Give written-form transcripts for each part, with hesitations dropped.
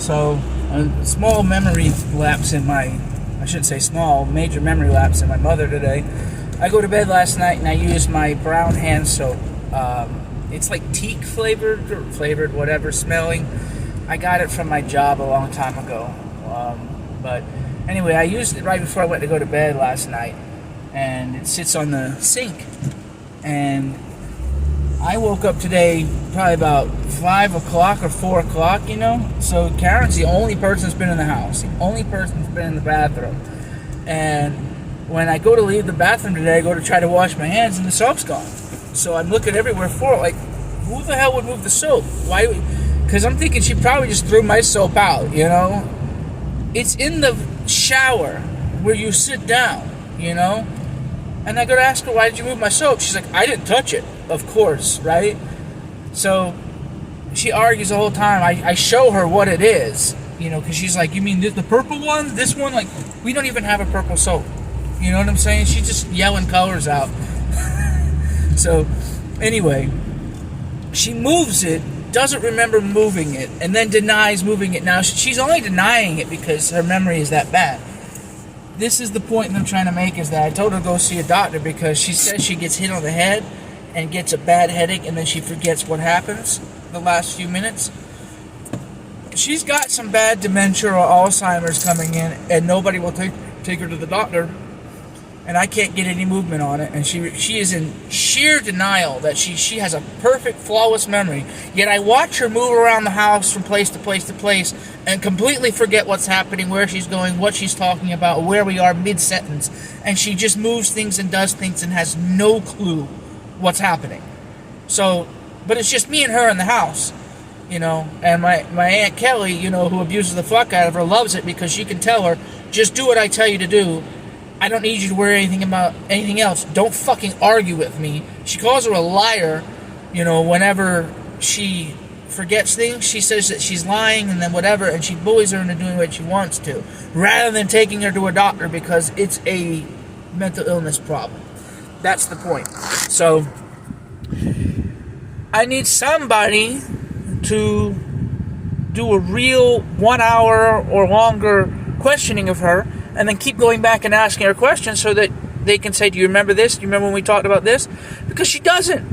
So, a small memory lapse in my, I shouldn't say small, major memory lapse in my mother today. I go to bed last night and I used my brown hand soap. It's like teak flavored, or flavored, whatever, smelling. I got it from my job a long time ago. But anyway, I used it right before I went to go to bed last night. And it sits on the sink. And I woke up today probably about 5 o'clock or 4 o'clock, you know? So Karen's the only person that's been in the house. The only person that's been in the bathroom. And when I go to leave the bathroom today, I go to try to wash my hands and the soap's gone. So I'm looking everywhere for it. Like, who the hell would move the soap? Why? Because I'm thinking she probably just threw my soap out, you know? It's in the shower where you sit down, you know? And I go to ask her, why did you move my soap? She's like, I didn't touch it. Of course, right? So she argues the whole time. I show her what it is, you know, because she's like, you mean the purple one? This one? Like, we don't even have a purple soap. You know what I'm saying? She's just yelling colors out. So, anyway, she moves it, doesn't remember moving it, and then denies moving it. Now, she's only denying it because her memory is that bad. This is the point that I'm trying to make, is that I told her to go see a doctor because she says she gets hit on the head and gets a bad headache and then she forgets what happens the last few minutes. She's got some bad dementia or Alzheimer's coming in and nobody will take her to the doctor. And I can't get any movement on it, and she is in sheer denial that she has a perfect, flawless memory. Yet I watch her move around the house from place to place to place and completely forget what's happening, where she's going, what she's talking about, where we are mid-sentence. And she just moves things and does things and has no clue what's happening. So, but it's just me and her in the house, you know. And my Aunt Kelly, you know, who abuses the fuck out of her, loves it because she can tell her, just do what I tell you to do. I don't need you to worry about anything else. Don't fucking argue with me. She calls her a liar, you know, whenever she forgets things. She says that she's lying and then whatever, and she bullies her into doing what she wants to, rather than taking her to a doctor because it's a mental illness problem. That's the point. So, I need somebody to do a real 1 hour or longer questioning of her, and then keep going back and asking her questions so that they can say, do you remember this? Do you remember when we talked about this? Because she doesn't.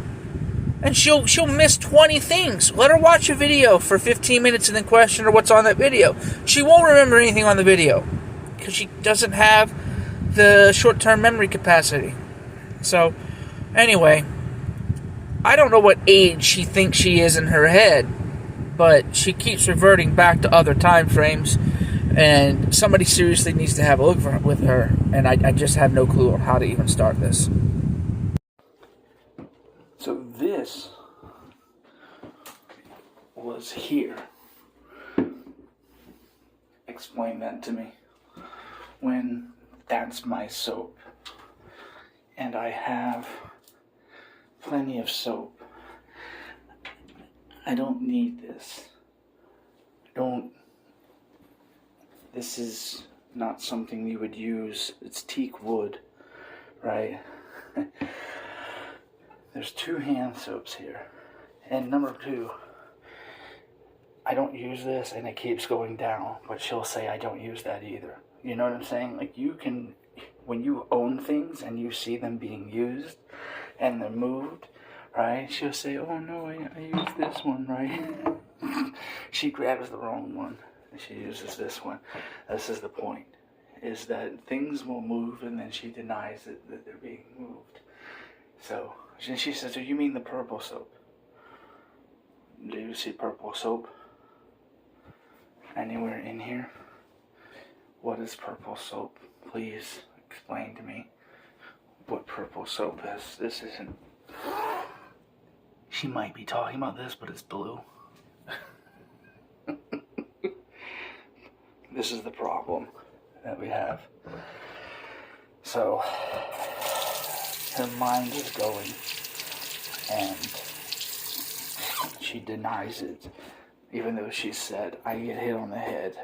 And she'll miss 20 things. Let her watch a video for 15 minutes and then question her what's on that video. She won't remember anything on the video because she doesn't have the short-term memory capacity. So, anyway, I don't know what age she thinks she is in her head, but she keeps reverting back to other time frames. And somebody seriously needs to have a look with her, and I just have no clue on how to even start this. So this was here. Explain that to me. When that's my soap. And I have plenty of soap. I don't need this. This is not something you would use. It's teak wood, right? There's 2 hand soaps here. And number 2, I don't use this and it keeps going down, but she'll say I don't use that either. You know what I'm saying? Like, you can, when you own things and you see them being used and they're moved, right? She'll say, oh no, I use this one, right? She grabs the wrong one. She uses this one. This is the point, is that things will move and then she denies that they're being moved. So, she says, do you mean the purple soap? Do you see purple soap anywhere in here? What is purple soap? Please explain to me what purple soap is. This isn't... She might be talking about this, but it's blue. This is the problem that we have. So, her mind is going, and she denies it, even though she said, I get hit on the head,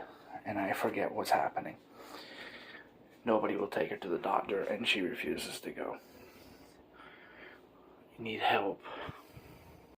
and I forget what's happening. Nobody will take her to the doctor, and she refuses to go. You need help.